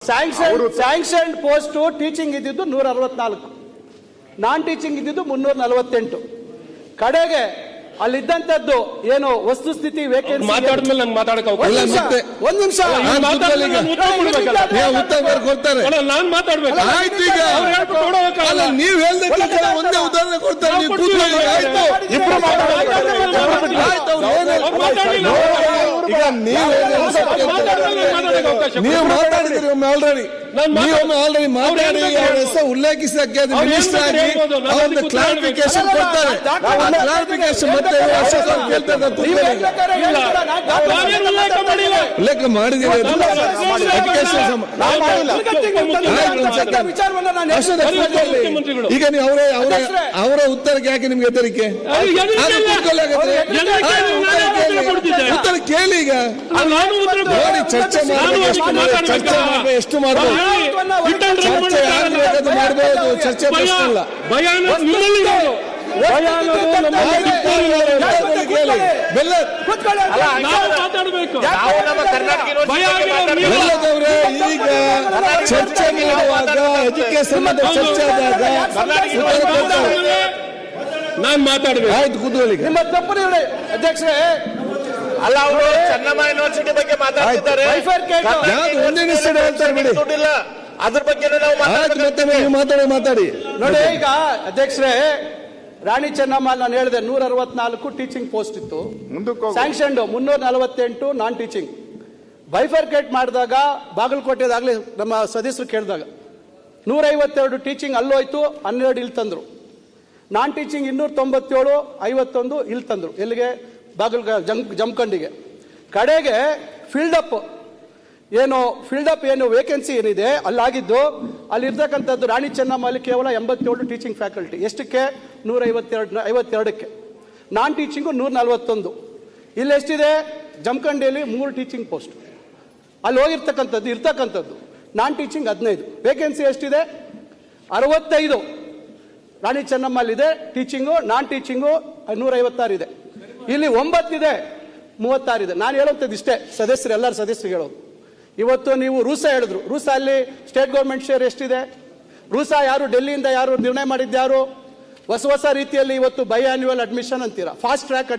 Sanction post teaching ಇದ್ದಿದ್ದು 164, ನಾನ್ teaching ಇದ್ದಿದ್ದು 348. ಕಡೆಗೆ ಅಲ್ಲಿದ್ದಂತದ್ದು ಏನು ವಸ್ತುಸ್ಥಿತಿ ವೇಕೆನ್ಸಿ ಮಾತಾಡಿದ್ಮೇಲೆ ನಂಗೆ ಮಾತಾಡಕ್ಕೆ ಅವಕಾಶ ಒಂದ್ ನಿಮಿಷ ನಾನು ಮಾತಾಡ್ಬೇಕು. ಆಯ್ತು, ಈಗ ನೀವು ಹೇಳ್ದಕ್ಕೆ ಒಂದೇ ಉದಾಹರಣೆ ಕೊಡ್ತಾರೆ. ಈಗ ನೀವು ಮಾತಾಡಿದ್ರಿ ಒಮ್ಮೆ ಆಲ್ರೆಡಿ ಮಾತಾಡಿ ಅವರ ಹೆಸರು ಉಲ್ಲೇಖಿಸಕ್ಕೆ ಮಿನಿಸ್ಟರ್ ಆಗಿ ಅವ್ರನ್ನ ಕ್ಲಾರಿಫಿಕೇಶನ್ ಕೊಡ್ತಾರೆ. ಕ್ಲಾರಿಫಿಕೇಶನ್ ಮತ್ತೆ ಉಲ್ಲೇಖ ಮಾಡಿದ್ದೀವಿ. ಈಗ ನೀವು ಅವರ ಉತ್ತರಕ್ಕೆ ಯಾಕೆ ನಿಮ್ಗೆ ಹೆದರಿಕೆ? ಉತ್ತರ ಕೇಳಿ. ಈಗ ನೋಡಿ, ಚರ್ಚೆ ಮಾಡಬೇಕು, ಎಷ್ಟು ಮಾಡಬಹುದು, ಚರ್ಚೆ ಮಾಡಬಹುದು, ಚರ್ಚೆ ಪ್ರಶ್ನೆ ಇಲ್ಲ. ಈಗ ಚರ್ಚೆ ಮಾಡುವಾಗ ಎಜುಕೇಶನ್ ಚರ್ಚೆ ಆದಾಗ ನಾನು ಮಾತಾಡ್ಬೇಕು. ಆಯ್ತು, ಕೂತ್ಕೊಳ್ಳಿ. ನಿಮ್ಮ ತಪ್ಪು ಅಧ್ಯಕ್ಷರೇ. ಅಲ್ಲ, ಅವರು ಚೆನ್ನಮ್ಮ ಯೂನಿವರ್ಸಿಟಿ ಬಗ್ಗೆ ಮಾತಾಡ್ತಿದ್ದಾರೆ. ಅದ್ರ ಬಗ್ಗೆ ಮಾತಾಡಿ ನೋಡಿ. ಈಗ ಅಧ್ಯಕ್ಷರೇ, ರಾಣಿ ಚೆನ್ನಮ್ಮ ನಾನು ಹೇಳಿದೆ 164 ಟೀಚಿಂಗ್ ಪೋಸ್ಟ್ ಇತ್ತು, ಸ್ಯಾಂಕ್ಷನ್ 348 ನಾನ್ ಟೀಚಿಂಗ್. ಬೈಫರ್ಕೇಟ್ ಮಾಡಿದಾಗ ಬಾಗಲಕೋಟೆದಾಗ್ಲಿ ನಮ್ಮ ಸದಸ್ಯರು ಕೇಳಿದಾಗ 152 ಟೀಚಿಂಗ್ ಅಲ್ಲೋಯ್ತು, 12 ಇಲ್ಲಿ ತಂದ್ರು. ನಾನ್ ಟೀಚಿಂಗ್ 297, 51 ಇಲ್ಲಿ ತಂದ್ರು. ಎಲ್ಲಿಗೆ? ಜಮಖಂಡಿಗೆ. ಕಡೆಗೆ ಫೀಲ್ಡಪ್ ಏನು ವೇಕೆನ್ಸಿ ಏನಿದೆ ಅಲ್ಲಾಗಿದ್ದು, ಅಲ್ಲಿರ್ತಕ್ಕಂಥದ್ದು ರಾಣಿ ಚೆನ್ನಮ್ಮಲ್ಲಿ ಕೇವಲ 87 ಟೀಚಿಂಗ್ ಫ್ಯಾಕಲ್ಟಿ. ಎಷ್ಟಕ್ಕೆ? 152ಕ್ಕೆ. ನಾನ್ ಟೀಚಿಂಗು 141. ಇಲ್ಲಿ ಎಷ್ಟಿದೆ? ಜಮಖಂಡಿಯಲ್ಲಿ 3 ಟೀಚಿಂಗ್ ಪೋಸ್ಟ್. ಅಲ್ಲಿ ಇರ್ತಕ್ಕಂಥದ್ದು ನಾನ್ ಟೀಚಿಂಗ್ 15. ವೇಕೆನ್ಸಿ ಎಷ್ಟಿದೆ? 65 ರಾಣಿ ಚೆನ್ನಮ್ಮಲ್ಲಿದೆ ಟೀಚಿಂಗು. ನಾನ್ ಟೀಚಿಂಗು 156 ಇದೆ. ಇಲ್ಲಿ 9 ಇದೆ, 36 ಇದೆ. ನಾನು ಹೇಳುವಂಥದ್ದು ಇಷ್ಟೇ, ಎಲ್ಲರ ಸದಸ್ಯರು ಹೇಳೋದು. ಇವತ್ತು ನೀವು ರೂಸಾ ಹೇಳಿದ್ರು. ರೂಸಾ ಅಲ್ಲಿ ಸ್ಟೇಟ್ ಗೌರ್ಮೆಂಟ್ ಶೇರ್ ಎಷ್ಟಿದೆ? ರೂಸಾ ಯಾರು ಡೆಲ್ಲಿಯಿಂದ ಯಾರು ನಿರ್ಣಯ ಮಾಡಿದ್ಯಾರು? ಹೊಸ ರೀತಿಯಲ್ಲಿ ಇವತ್ತು ಬೈ ಆನ್ಯುವಲ್ ಅಡ್ಮಿಷನ್ ಅಂತೀರಾ, ಫಾಸ್ಟ್ ಟ್ರ್ಯಾಕ್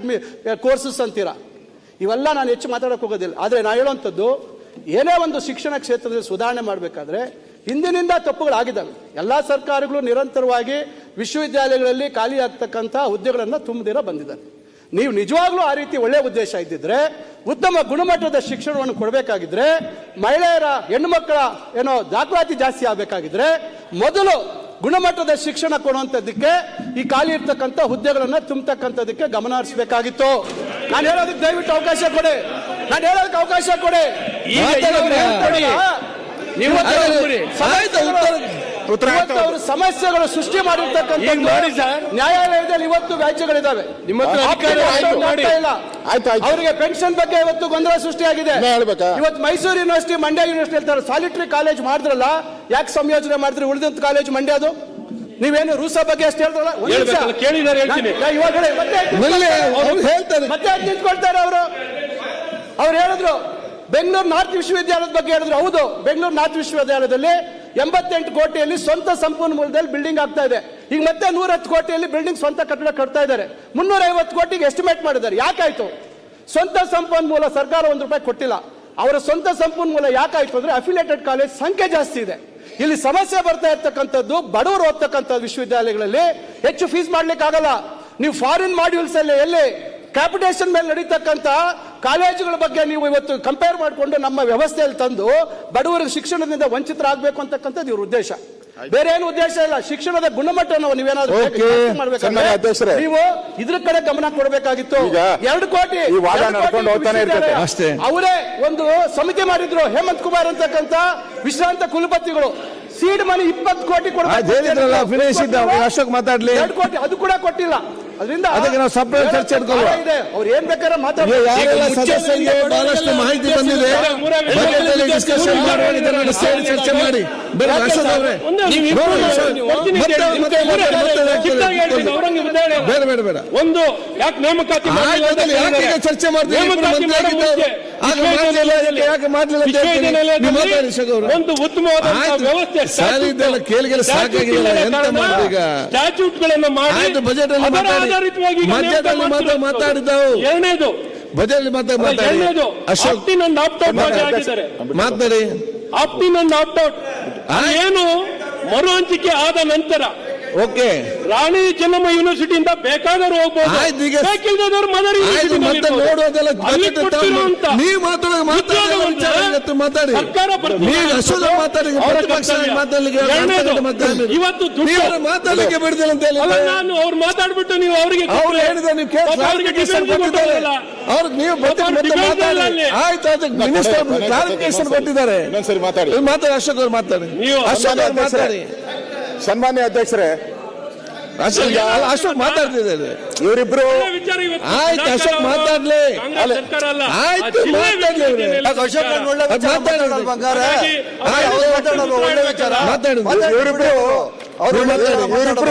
ಕೋರ್ಸಸ್ ಅಂತೀರಾ. ಇವೆಲ್ಲ ನಾನು ಹೆಚ್ಚು ಮಾತಾಡಕ್ಕೆ ಹೋಗೋದಿಲ್ಲ. ಆದರೆ ನಾನು ಹೇಳುವಂಥದ್ದು, ಏನೇ ಒಂದು ಶಿಕ್ಷಣ ಕ್ಷೇತ್ರದಲ್ಲಿ ಸುಧಾರಣೆ ಮಾಡಬೇಕಾದ್ರೆ ಹಿಂದಿನಿಂದ ತಪ್ಪುಗಳಾಗಿದ್ದಾವೆ. ಎಲ್ಲ ಸರ್ಕಾರಗಳು ನಿರಂತರವಾಗಿ ವಿಶ್ವವಿದ್ಯಾಲಯಗಳಲ್ಲಿ ಖಾಲಿ ಆಗ್ತಕ್ಕಂಥ ಹುದ್ದೆಗಳನ್ನು ತುಂಬದಿರ ಬಂದಿದ್ದಾರೆ. ನೀವು ನಿಜವಾಗ್ಲೂ ಆ ರೀತಿ ಒಳ್ಳೆಯ ಉದ್ದೇಶ ಇದ್ದಿದ್ರೆ, ಉತ್ತಮ ಗುಣಮಟ್ಟದ ಶಿಕ್ಷಣವನ್ನು ಕೊಡಬೇಕಾಗಿದ್ರೆ, ಮಹಿಳೆಯರ ಹೆಣ್ಣುಮಕ್ಕಳ ದಾಖಲಾತಿ ಜಾಸ್ತಿ ಆಗಬೇಕಾಗಿದ್ರೆ ಮೊದಲು ಗುಣಮಟ್ಟದ ಶಿಕ್ಷಣ ಕೊಡುವಂಥದ್ದಕ್ಕೆ ಈ ಖಾಲಿ ಇರ್ತಕ್ಕಂಥ ಹುದ್ದೆಗಳನ್ನು ತುಂಬತಕ್ಕಂಥದಕ್ಕೆ ಗಮನ ಹರಿಸಬೇಕಾಗಿತ್ತು. ನಾನು ಹೇಳೋದಕ್ಕೆ ದಯವಿಟ್ಟು ಅವಕಾಶ ಕೊಡಿ. ಅವರು ಸಮಸ್ಯೆಗಳು ಸೃಷ್ಟಿ ಮಾಡಿರ್ತಕ್ಕಂಥ ನ್ಯಾಯಾಲಯದಲ್ಲಿ ಇವತ್ತು ವ್ಯಾಜ್ಯಗಳಿದ್ದಾವೆ. ಅವರಿಗೆ ಪೆನ್ಷನ್ ಬಗ್ಗೆ ಇವತ್ತು ಗೊಂದಲ ಸೃಷ್ಟಿಯಾಗಿದೆ. ಇವತ್ತು ಮೈಸೂರು ಯೂನಿವರ್ಸಿಟಿ, ಮಂಡ್ಯ ಯೂನಿವರ್ಸಿಟಿ ಹೇಳ್ತಾರೆ ಸಾಲಿಟರಿ ಕಾಲೇಜ್ ಮಾಡಿದ್ರಲ್ಲ, ಯಾಕೆ ಸಂಯೋಜನೆ ಮಾಡಿದ್ರೆ ಉಳಿದಂತ ಕಾಲೇಜ್ ಮಂಡ್ಯದು? ನೀವೇನು ರೂಸಾ ಬಗ್ಗೆ ಅಷ್ಟು ಹೇಳಿದ್ರಲ್ಲ, ಮತ್ತೆ ನಿಂತ್ಕೊಳ್ತಾರೆ ಅವರು. ಅವ್ರು ಹೇಳಿದ್ರು ಬೆಂಗಳೂರು ನಾರ್ತ್ ವಿಶ್ವವಿದ್ಯಾಲಯದ ಬಗ್ಗೆ ಹೇಳಿದ್ರು. ಹೌದು, ಬೆಂಗಳೂರು ನಾರ್ತ್ ವಿಶ್ವವಿದ್ಯಾಲಯದಲ್ಲಿ 88 ಕೋಟಿಯಲ್ಲಿ ಸ್ವಂತ ಸಂಪನ್ಮೂಲದಲ್ಲಿ ಬಿಲ್ಡಿಂಗ್ ಆಗ್ತಾ ಇದೆ. ಈಗ ಮತ್ತೆ 110 ಕೋಟಿಯಲ್ಲಿ ಬಿಲ್ಡಿಂಗ್ ಸ್ವಂತ ಕಟ್ಟಡ ಕಟ್ತಾ ಇದ್ದಾರೆ. 350 ಕೋಟಿಗೆ ಎಸ್ಟಿಮೇಟ್ ಮಾಡಿದ್ದಾರೆ. ಯಾಕಾಯ್ತು? ಸ್ವಂತ ಸಂಪನ್ಮೂಲ ಸರ್ಕಾರ ₹1 ಕೊಟ್ಟಿಲ್ಲ. ಅವರ ಸ್ವಂತ ಸಂಪನ್ಮೂಲ ಯಾಕಾಯ್ತು ಅಂದ್ರೆ ಅಫಿಲಿಯೇಟೆಡ್ ಕಾಲೇಜ್ ಸಂಖ್ಯೆ ಜಾಸ್ತಿ ಇದೆ. ಇಲ್ಲಿ ಸಮಸ್ಯೆ ಬರ್ತಾ ಇರ್ತಕ್ಕಂಥದ್ದು, ಬಡವರು ಓದ್ತಕ್ಕಂಥ ವಿಶ್ವವಿದ್ಯಾಲಯಗಳಲ್ಲಿ ಹೆಚ್ಚು ಫೀಸ್ ಮಾಡ್ಲಿಕ್ಕೆ ಆಗಲ್ಲ. ನೀವು ಫಾರಿನ್ ಮಾಡ್ಯೂಲ್ಸ್ ಅಲ್ಲಿ ಎಲ್ಲಿ ಕ್ಯಾಪಿಟೇಷನ್ ಮೇಲೆ ನಡೀತಕ್ಕಂಥ ಕಾಲೇಜುಗಳ ಬಗ್ಗೆ ನೀವು ಇವತ್ತು ಕಂಪೇರ್ ಮಾಡಿಕೊಂಡು ನಮ್ಮ ವ್ಯವಸ್ಥೆಯಲ್ಲಿ ತಂದು ಬಡವರಿಗೆ ಶಿಕ್ಷಣದಿಂದ ವಂಚಿತರಾಗಬೇಕು ಅಂತಕ್ಕಂಥದ್ದು ಇವ್ರ ಉದ್ದೇಶ. ಬೇರೆ ಏನು ಉದ್ದೇಶ ಇಲ್ಲ. ಶಿಕ್ಷಣದ ಗುಣಮಟ್ಟವನ್ನು ನೀವೇನಾದ್ರೂ ಮಾಡ್ಬೇಕಂದ್ರೆ ನೀವು ಇದ್ರ ಕಡೆ ಗಮನ ಕೊಡಬೇಕಾಗಿತ್ತು. 2 ಕೋಟಿ ಅವರೇ ಒಂದು ಸಮಿತಿ ಮಾಡಿದ್ರು. ಹೇಮಂತ್ ಕುಮಾರ್ ಅಂತಕ್ಕಂಥ ವಿಶ್ರಾಂತ ಕುಲಪತಿಗಳು ಸೀಡ್ ಮನಿ 20 ಕೋಟಿ ಅಶೋಕ್ ಮಾತಾಡ್ಲಿ. 2 ಕೋಟಿ ಅದು ಕೂಡ ಕೊಟ್ಟಿಲ್ಲ. ಅದರಿಂದ ಅದಕ್ಕೆ ನಾವು ಸಪರೇಟ್ ಚರ್ಚೆ ಇದೆ. ಅವ್ರು ಏನ್ ಬೇಕಾದ್ರೆ ಮಾತಾಡಿ. ಸದಸ್ಯರಿಗೆ ಬಹಳಷ್ಟು ಮಾಹಿತಿ ಬಂದಿದೆ. ಚರ್ಚೆ ಮಾಡಿ. ಬೇಡ ಒಂದು ಯಾಕೆ ನೇಮಕಾತಿ ಚರ್ಚೆ ಮಾಡ್ತೀವಿ. ಆಗ ಮಾಡ್ಲಿಲ್ಲ, ಯಾಕೆ ಮಾಡ್ಲಿಲ್ಲ ಅಂತ ಹೇಳ್ತೀನಿ. ನೀವು ಮಾತಾಡಿ ಅಶೋಕ್ ಅವರು. ಒಂದು ಉತ್ತಮವಾದ ಆಯ್ತು. ವ್ಯವಸ್ಥೆ ಸರಿ, ಇದೆಲ್ಲ ಕೇಳಿಗೆಲ್ಲ ಸಾಕಾಗಿಲ್ಲ. ಎಂತ ಮಾಡೋದು ಈಗ? ಸ್ಟ್ಯಾಚ್ಯೂಟ್ ಗಳನ್ನ ಮಾಡಿ ಆಯ್ತು, ಬಜೆಟ್ ಅಲ್ಲಿ ಅದರ ಆಧಾರಿತವಾಗಿ ಈಗ ಮಧ್ಯದಲ್ಲಿ ನೇಮಕ ಮಾತಾಡಿದ್ದವು. ಎರಡನೇದು ಬಜೆಟ್ ಅಲ್ಲಿ ಮಾತಾಡಿ ಎರಡನೇದು ಅಶೋಕ್ ಆಪ್ಟಿನ್ ಅಂಡ್ ಆಪ್ಟೌಟ್ ಹಾಕಿದ್ದಾರೆ. ಮಾತಾಡಿ. ಆಪ್ಟಿನ್ ಅಂಡ್ ಆಪ್ಟೌಟ್ ಏನು ಮರು ಹಂಚಿಕೆ ಆದ ನಂತರ ಓಕೆ, ರಾಣಿ ಚೆನ್ನಮ್ಮ ಯೂನಿವರ್ಸಿಟಿಯಿಂದ ಬೇಕಾದರೂ ಹೋಗ್ಬೋದು, ಆಯ್ತು. ಈಗ ಬೇಕಿಲ್ಲದವರು ಮದರ್ ಆಯ್ತು, ಮತ್ತೆ ನೋಡೋದೆಲ್ಲ ಬಜೆಟ್ ನೀವು ಮಾತಾಡೋದು ಮಾತಾಡಿ. ಸರ್ಕಾರ ನೀವು ಅಶೋಕ್ ಮಾತಾಡಿ, ಪ್ರತಿಪಕ್ಷ ಮಾತಾಡ್ಲಿಕ್ಕೆ ಇವತ್ತು ನೀವು ಮಾತಾಡ್ಲಿಕ್ಕೆ ಬಿಡುದಿಲ್ಲ ಅಂತ ಹೇಳಿ. ಅಲ್ಲ, ನಾನು ಅವ್ರು ಮಾತಾಡ್ಬಿಟ್ಟು ನೀವು ಅವರಿಗೆ ಅವ್ರು ಹೇಳಿದ ನೀವು ಕ್ಲಾರಿಫಿಕೇಶನ್ ಕೊಟ್ಟಿದ್ದಾರೆ. ಅವ್ರಿಗೆ ನೀವು ಮಾತಾಡಿ. ಆಯ್ತು, ಅದಕ್ಕೆ ಮಿನಿಸ್ಟರ್ ಕ್ಲಾರಿಫಿಕೇಶನ್ ಕೊಟ್ಟಿದ್ದಾರೆ. ಇನ್ನೊಂದ್ಸರಿ ಮಾತಾಡಿ. ಮಾತಾಡಿ ಅಶೋಕ್ ಅವ್ರು ಮಾತಾಡಿ. ನೀವು ಅಶೋಕ್ ಅವ್ರು ಮಾತಾಡಿ. ಸನ್ಮಾನ್ಯ ಅಧ್ಯಕ್ಷರೇ, ಅಶೋಕ್ ಮಾತಾಡ್ತಿದ್ದಾರೆ. ಇವರಿಬ್ರು ವಿಚಾರ ಇವತ್ತು ಆಯ್ತು, ಅಶೋಕ್ ಮಾತಾಡ್ಲಿ. ಕಾಂಗ್ರೆಸ್ ಸರ್ಕಾರ ಅಲ್ಲ. ಆಯ್ತು, ಮಾತಾಡ್ಲಿ ಅವ್ರೆ. ಮಾತಾಡಿ. ಇವರಿಬ್ರು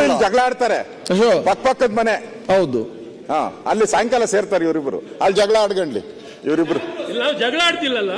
ಇಲ್ಲಿ ಜಗಳ ಆಡ್ತಾರೆ. ಅಶೋಕ್ ಪಕ್ಕದ ಮನೆ. ಹೌದು. ಹಾ, ಅಲ್ಲಿ ಸಾಯಂಕಾಲ ಸೇರ್ತಾರೆ ಇವರಿಬ್ರು. ಅಲ್ಲಿ ಜಗಳ ಆಡ್ಕೊಂಡ್ಲಿ ಇವರಿಬ್ರು. ಇಲ್ಲ, ನಾವು ಜಗಳ ಆಡ್ತಿಲ್ಲಲ್ಲ.